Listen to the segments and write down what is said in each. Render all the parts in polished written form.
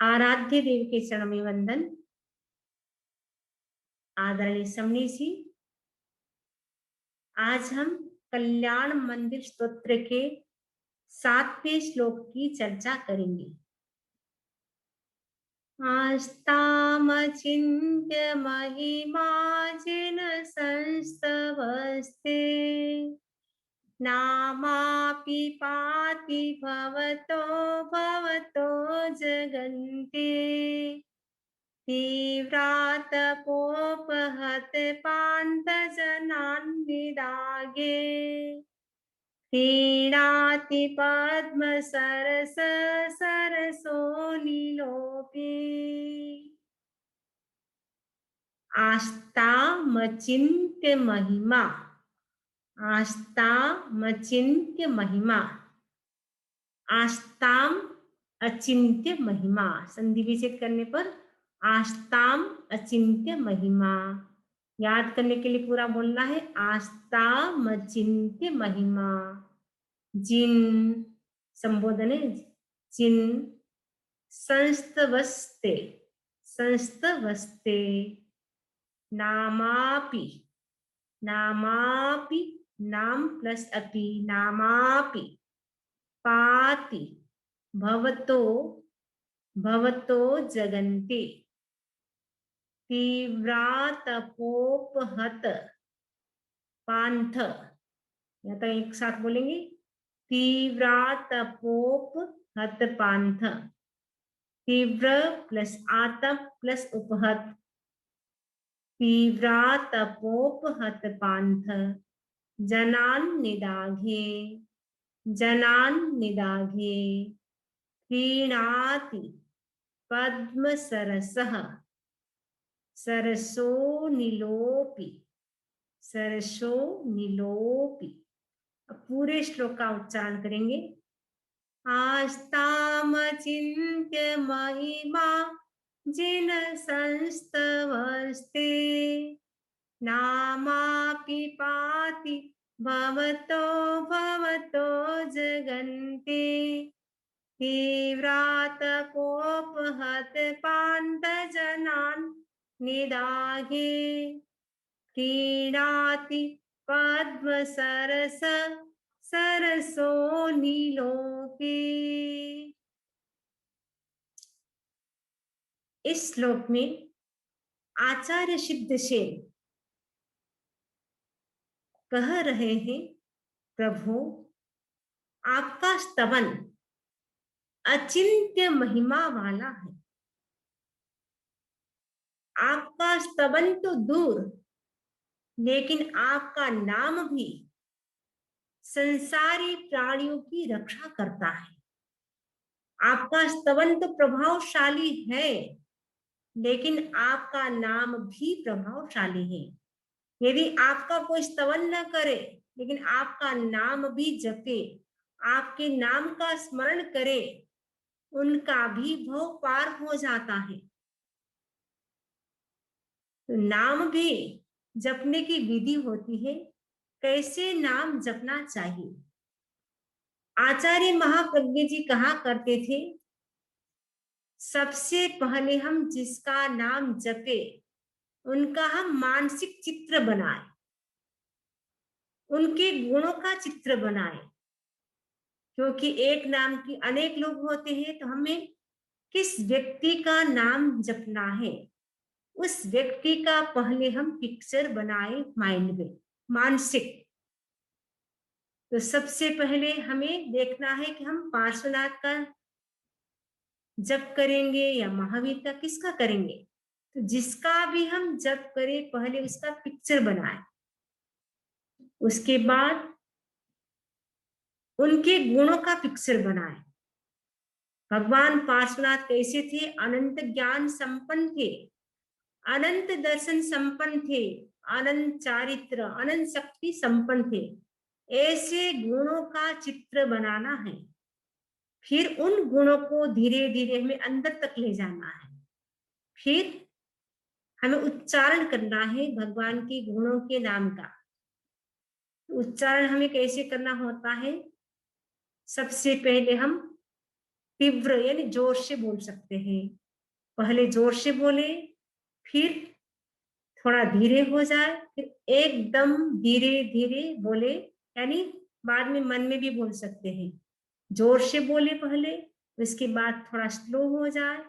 आराध्य देव के चरण में वंदन। आदरणीय समनी जी, आज हम कल्याण मंदिर स्तोत्र के 7वें श्लोक की चर्चा करेंगे। आस्तामचिन्त्य महिमा जिन संस्तवस्ते नामापि पाति भवतो जगन्ते तीव्रातपोपहत पान्तजनान्निदागे क्रीडाति पद्मसरस सरसो नीलोऽपि। आस्तामचिन्त्य महिमा, आस्तामचिन्त्य महिमा, आस्ताम अचिंत्य महिमा, संधि विच्छेद करने पर आस्ताम अचिंत्य महिमा। याद करने के लिए पूरा बोलना है, आस्ताम अचिंत्य महिमा। जिन संबोधन है, जिन संस्तवस्ते, संस्तवस्ते नामापि, नामापि नाम प्लस अपि, नामापि पाति भवतो, भवतो जगन्ते तीव्रातपोपहत पांथ, या तो एक साथ बोलेंगे, तीव्रातपोपहत पांथ। तीव्र प्लस आतप प्लस उपहत, तीव्रातपोपहत पांथ। जनान निदाघे, जनान निदाघे क्रीणाति पद्मसरसः सरसो नीलोऽपि, सरसो नीलोऽपि। अब पूरे श्लोक का उच्चारण करेंगे। आस्तामचिन्त्य महिमा जिन संस्तवस्ते नामापि पाति भवतो जगन्ते तीव्रातपोपहत पान्तजनान् निदाघे क्रीडाति पद्मसरस सरसो नीलोऽपि। इस श्लोक में आचार्य सिद्धसेन कह रहे हैं, प्रभु आपका स्तवन अचिंत्य महिमा वाला है। आपका स्तवन तो दूर, लेकिन आपका नाम भी संसारी प्राणियों की रक्षा करता है। आपका स्तवन तो प्रभावशाली है, लेकिन आपका नाम भी प्रभावशाली है। यदि आपका कोई स्तवन न करे, लेकिन आपका नाम भी जपे, आपके नाम का स्मरण करे, उनका भी भव पार हो जाता है। तो नाम भी जपने की विधि होती है, कैसे नाम जपना चाहिए। आचार्य महाप्रज्ञ जी कहा करते थे, सबसे पहले हम जिसका नाम जपे उनका हम मानसिक चित्र बनाए, उनके गुणों का चित्र बनाए। क्योंकि एक नाम की अनेक लोग होते हैं, तो हमें किस व्यक्ति का नाम जपना है, उस व्यक्ति का पहले हम पिक्चर बनाए माइंड में, मानसिक। तो सबसे पहले हमें देखना है कि हम पार्श्वनाथ का जप करेंगे या महावीर का, किसका करेंगे। तो जिसका भी हम जप करें, पहले उसका पिक्चर बनाए, उसके बाद उनके गुणों का पिक्चर बनाए। भगवान पार्श्वनाथ कैसे थे? अनंत ज्ञान संपन्न थे, अनंत दर्शन संपन्न थे, अनंत चारित्र, अनंत शक्ति संपन्न थे। ऐसे गुणों का चित्र बनाना है, फिर उन गुणों को धीरे धीरे हमें अंदर तक ले जाना है। फिर हमें उच्चारण करना है भगवान के गुणों के नाम का। उच्चारण हमें कैसे करना होता है? सबसे पहले हम तीव्र यानी जोर से बोल सकते हैं। पहले जोर से बोले, फिर थोड़ा धीरे हो जाए, फिर एकदम धीरे धीरे बोले, यानी बाद में मन में भी बोल सकते हैं। जोर से बोले पहले, उसके बाद थोड़ा स्लो हो जाए,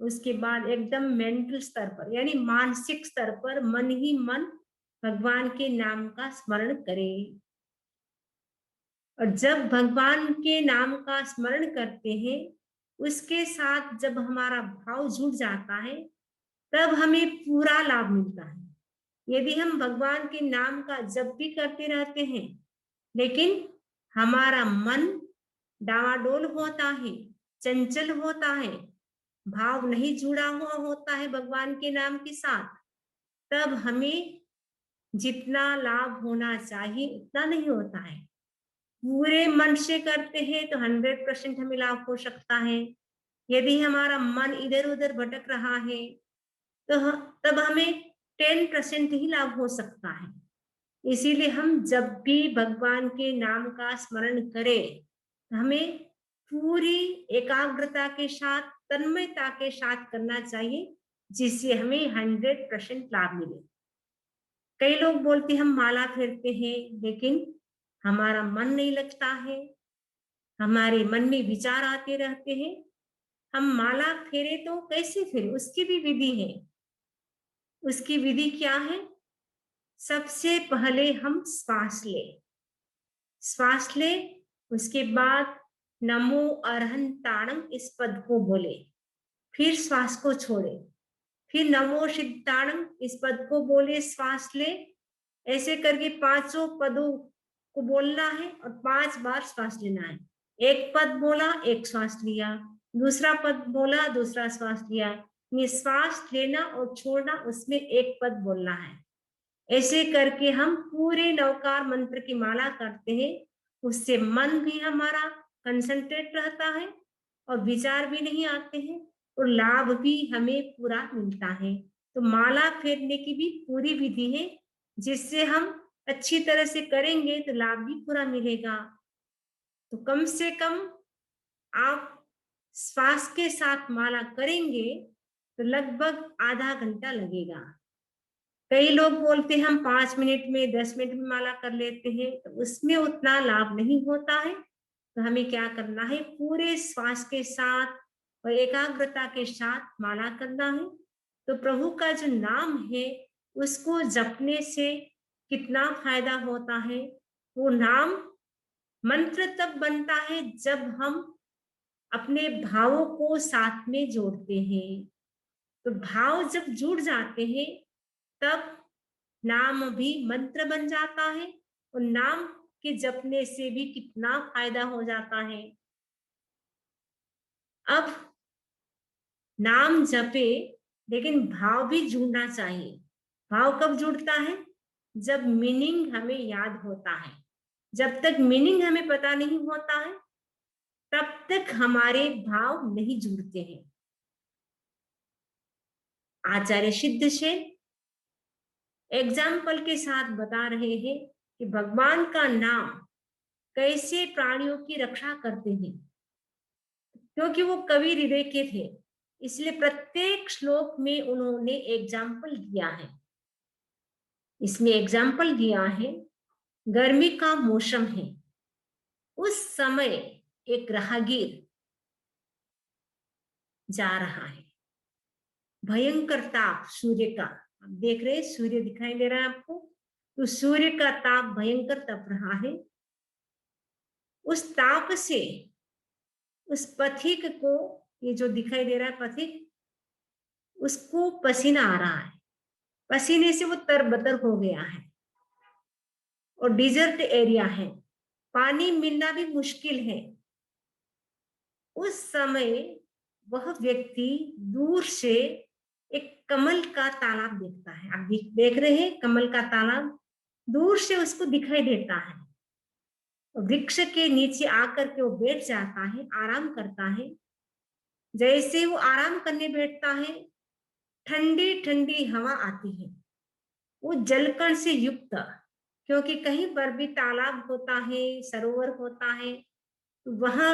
उसके बाद एकदम मेंटल स्तर पर यानी मानसिक स्तर पर मन ही मन भगवान के नाम का स्मरण करें। और जब भगवान के नाम का स्मरण करते हैं, उसके साथ जब हमारा भाव जुड़ जाता है, तब हमें पूरा लाभ मिलता है। यदि हम भगवान के नाम का जप भी करते रहते हैं, लेकिन हमारा मन डावाडोल होता है, चंचल होता है, भाव नहीं जुड़ा हुआ होता है भगवान के नाम के साथ, तब हमें जितना लाभ होना चाहिए उतना नहीं होता है। पूरे मन से करते हैं तो 100% हमें लाभ हो सकता है। यदि हमारा मन इधर उधर भटक रहा है, तो तब हमें 10% ही लाभ हो सकता है। इसीलिए हम जब भी भगवान के नाम का स्मरण करें, हमें पूरी एकाग्रता के साथ, तन्मयता के साथ करना चाहिए, जिससे हमें 100% लाभ मिले। कई लोग बोलते हम माला फेरते हैं, लेकिन हमारा मन नहीं लगता है, हमारे मन में विचार आते रहते हैं। हम माला फेरे तो कैसे फेरे, उसकी भी विधि है। उसकी विधि क्या है? सबसे पहले हम श्वास ले, श्वास ले, उसके बाद नमो अरहंताणम इस पद को बोले, फिर श्वास को छोड़े, फिर नमो सिद्धाणम इस पद को बोले, श्वास ले। ऐसे करके पांचों पदों को बोलना है और 5 बार श्वास लेना है। एक पद बोला, एक श्वास लिया, दूसरा पद बोला, दूसरा श्वास लिया। निश्वास लेना और छोड़ना, उसमें एक पद बोलना है। ऐसे करके हम पूरे नवकार मंत्र की माला करते हैं। उससे मन भी हमारा कंसंट्रेट रहता है और विचार भी नहीं आते हैं और लाभ भी हमें पूरा मिलता है। तो माला फेरने की भी पूरी विधि है, जिससे हम अच्छी तरह से करेंगे तो लाभ भी पूरा मिलेगा। तो कम से कम आप श्वास के साथ माला करेंगे तो लगभग आधा घंटा लगेगा। कई लोग बोलते हैं हम 5 मिनट में, 10 मिनट में माला कर लेते हैं, तो उसमें उतना लाभ नहीं होता है। तो हमें क्या करना है, पूरे श्वास के साथ और एकाग्रता के साथ माला करना है। तो प्रभु का जो नाम है, उसको जपने से कितना फायदा होता है। वो नाम मंत्र तब बनता है जब हम अपने भावों को साथ में जोड़ते हैं। तो भाव जब जुड़ जाते हैं, तब नाम भी मंत्र बन जाता है और नाम के जपने से भी कितना फायदा हो जाता है। अब नाम जपे, लेकिन भाव भी जुड़ना चाहिए। भाव कब जुड़ता है? जब मीनिंग हमें याद होता है। जब तक मीनिंग हमें पता नहीं होता है, तब तक हमारे भाव नहीं जुड़ते हैं। आचार्य सिद्ध से एग्जाम्पल के साथ बता रहे हैं कि भगवान का नाम कैसे प्राणियों की रक्षा करते हैं। क्योंकि वो कवि हृदय के थे, इसलिए प्रत्येक श्लोक में उन्होंने एग्जाम्पल दिया है। इसमें एग्जाम्पल दिया है, गर्मी का मौसम है, उस समय एक राहगीर जा रहा है। भयंकर ताप सूर्य का, आप देख रहे हैं सूर्य दिखाई दे रहा है आपको, तो सूर्य का ताप भयंकर तप रहा है। उस ताप से उस पथिक को, ये जो दिखाई दे रहा है पथिक, उसको पसीना आ रहा है। पसीने से वो तरबतर हो गया है और डिजर्ट एरिया है, पानी मिलना भी मुश्किल है। उस समय वह व्यक्ति दूर से एक कमल का तालाब देखता है। आप देख रहे हैं कमल का तालाब, दूर से उसको दिखाई देता है। वृक्ष के नीचे आकर के वो बैठ जाता है, आराम करता है। जैसे वो आराम करने बैठता है, ठंडी ठंडी हवा आती है। वो जलकण से युक्त, क्योंकि कहीं पर भी तालाब होता है, सरोवर होता है, तो वहां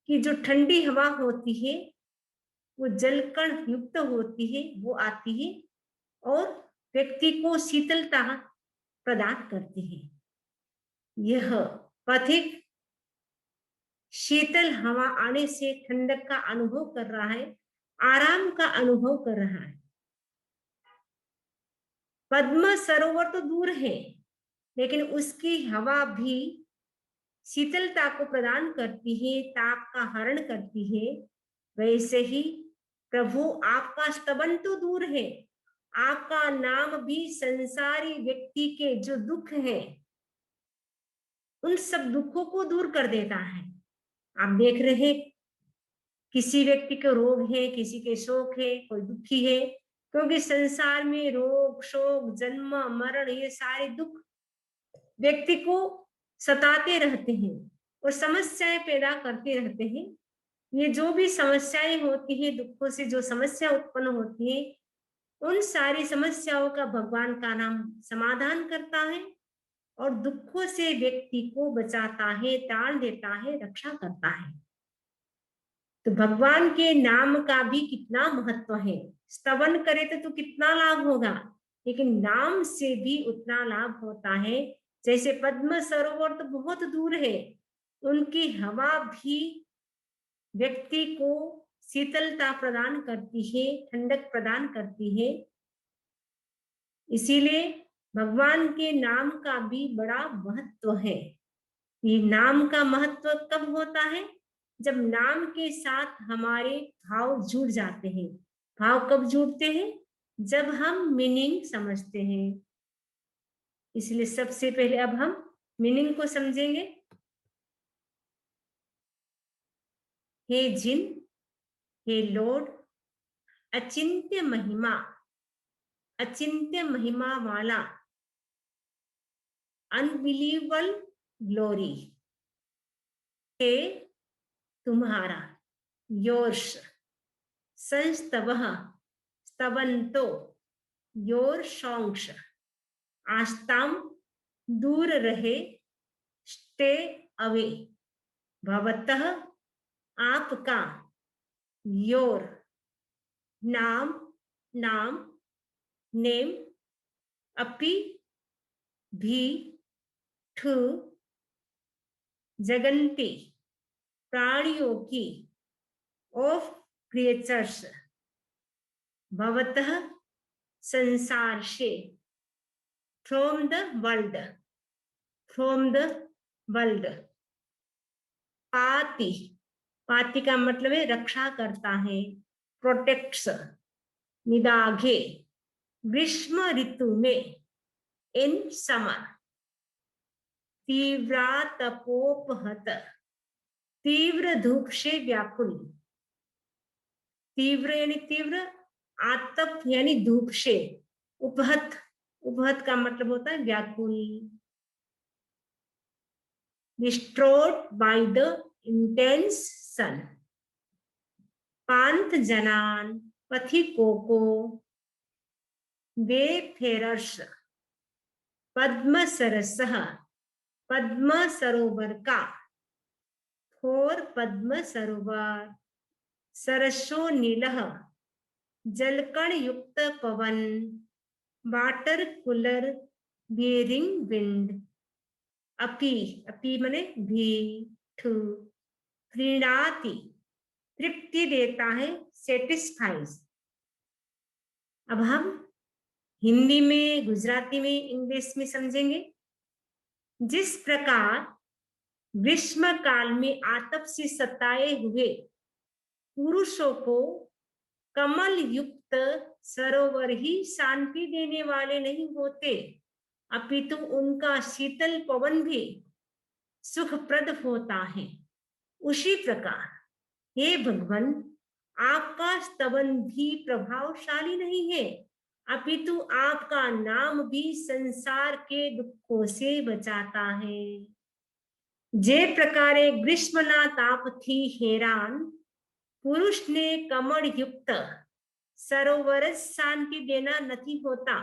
कि जो ठंडी हवा होती है वो जलकण युक्त होती है, वो आती है और व्यक्ति को शीतलता प्रदान करती है। यह पथिक शीतल हवा आने से ठंडक का अनुभव कर रहा है, आराम का अनुभव कर रहा है। पद्म सरोवर तो दूर है, लेकिन उसकी हवा भी शीतलता को प्रदान करती है, ताप का हरण करती है। वैसे ही प्रभु आपका स्तवन तो दूर है, आपका नाम भी संसारी व्यक्ति के जो दुख है उन सब दुखों को दूर कर देता है। आप देख रहे हैं किसी व्यक्ति को रोग है, किसी के शोक है, कोई दुखी है, क्योंकि संसार में रोग, शोक, जन्म, मरण ये सारे दुख व्यक्ति को सताते रहते हैं और समस्याएं पैदा करते रहते हैं। ये जो भी समस्याएं होती है, दुखों से जो समस्या उत्पन्न होती है, उन सारी समस्याओं का भगवान का नाम समाधान करता है और दुखों से व्यक्ति को बचाता है, टाल देता है, रक्षा करता है। तो भगवान के नाम का भी कितना महत्व है। स्तवन करे तो कितना लाभ होगा, लेकिन नाम से भी उतना लाभ होता है। जैसे पद्म सरोवर तो बहुत दूर है, उनकी हवा भी व्यक्ति को शीतलता प्रदान करती है, ठंडक प्रदान करती है। इसीलिए भगवान के नाम का भी बड़ा महत्व है। ये नाम का महत्व कब होता है? जब नाम के साथ हमारे भाव जुड़ जाते हैं। भाव कब जुड़ते हैं? जब हम मीनिंग समझते हैं। इसलिए सबसे पहले अब हम मीनिंग को समझेंगे। हे जिन, हे लॉर्ड, अचिंत्य महिमा वाला, अनबिलीवेबल ग्लोरी, हे तुम्हारा, योर्स, संस्तवः, स्तवंतो, योर सॉन्ग्स, आस्ताम, दूर रहे, स्टे अवे, भवतः, आपका, योर, नाम, नेम, अपि, भी, ठु, जगन्ति, प्राणियों की, ऑफ क्रिएचर्स, भवतः, संसार से, फ्रॉम द वर्ल्ड, पाति का मतलब है रक्षा करता है, प्रोटेक्ट्स, निदाघे, ग्रीष्म ऋतु में, इन समर, तीव्रा तपोपहत, तीव्र धूप से व्याकुल, तीव्र यानी तीव्र, आतप यानी धूप से, उपहत का मतलब होता है व्याकुल, डिस्ट्रॉयड बाय द इंटेंस सन, पांथ जनान, पथिकों को, वेफेरर्स, पद्म सरसः, पद्म सरोवर का, थोर पद्म सरोवर, सरसो नीलः, जलकण युक्त पवन, वाटर कूलर बियरिंग विंड, अपी मने भी, ठू, प्रीणाति, तृप्ति देता है, सेटिस्फाइज। अब हम हिंदी में, गुजराती में, इंग्लिश में समझेंगे। जिस प्रकार ग्रीष्म काल में आतप से सताए हुए पुरुषों को कमल युक्त सरोवर ही शांति देने वाले नहीं होते, अपितु उनका शीतल पवन भी सुखप्रद होता है, उसी प्रकार हे भगवान, आपका स्तवन भी प्रभावशाली नहीं है, अपितु आपका नाम भी संसार के दुखों से बचाता है। जे प्रकारे ग्रीष्मना ताप थी हैरान, पुरुष ने कमल युक्त सरोवर शांति देना नहीं होता,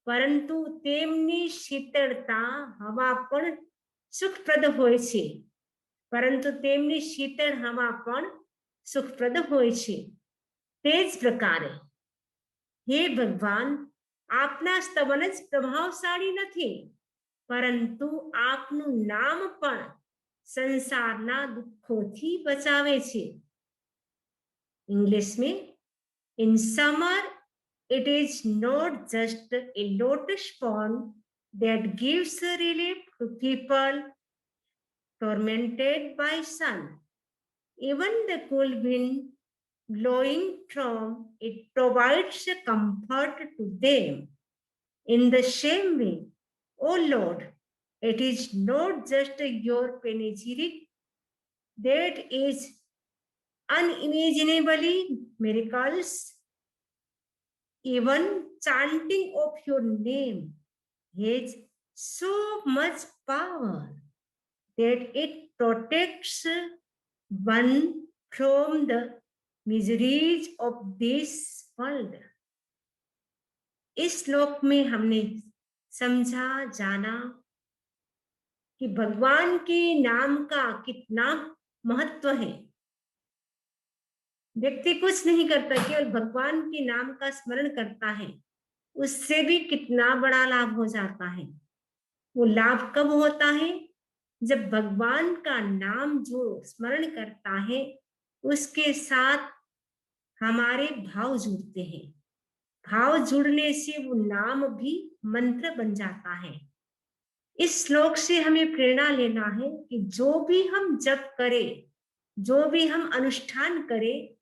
પરંતુ તેમની શીતળતા હવા પણ સુખપ્રદ હોય છે, પરંતુ તેમની શીતળ હવા પણ સુખપ્રદ હોય છે. તે જ પ્રકારે હે ભગવાન, આપના સ્તવન જ પ્રભાવશાળી નથી, પરંતુ આપનું નામ પણ સંસારના દુઃખોથી બચાવે છે. इंग्लिश में, in summer it is not just a lotus pond that gives relief to people tormented by sun. Even the cool wind blowing from it provides comfort to them. In the same way, O Lord, it is not just your panegyric that is unimaginably miracles. Even chanting of your name has so much power that it protects one from the miseries of this world. इस श्लोक में हमने समझा, जाना कि भगवान के नाम का कितना महत्व है। व्यक्ति कुछ नहीं करता, केवल भगवान के नाम का स्मरण करता है, उससे भी कितना बड़ा लाभ हो जाता है। वो लाभ कब होता है? जब भगवान का नाम जो स्मरण करता है उसके साथ हमारे भाव जुड़ते हैं। भाव जुड़ने से वो नाम भी मंत्र बन जाता है। इस श्लोक से हमें प्रेरणा लेना है कि जो भी हम जप करें, जो भी हम अनुष्ठान करें,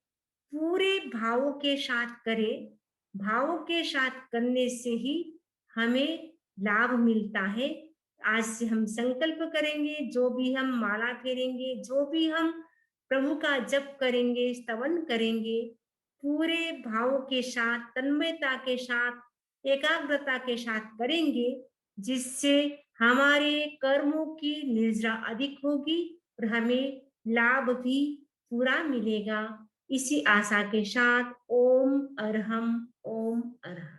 पूरे भावों के साथ करें। भावों के साथ करने से ही हमें लाभ मिलता है। आज से हम संकल्प करेंगे, जो भी हम माला फेरेंगे, जो भी हम प्रभु का जप करेंगे, स्तवन करेंगे, पूरे भावों के साथ, तन्मयता के साथ, एकाग्रता के साथ करेंगे, जिससे हमारे कर्मों की निर्जरा अधिक होगी और हमें लाभ भी पूरा मिलेगा। इसी आशा के साथ ओम अरहम, ओम अरहम।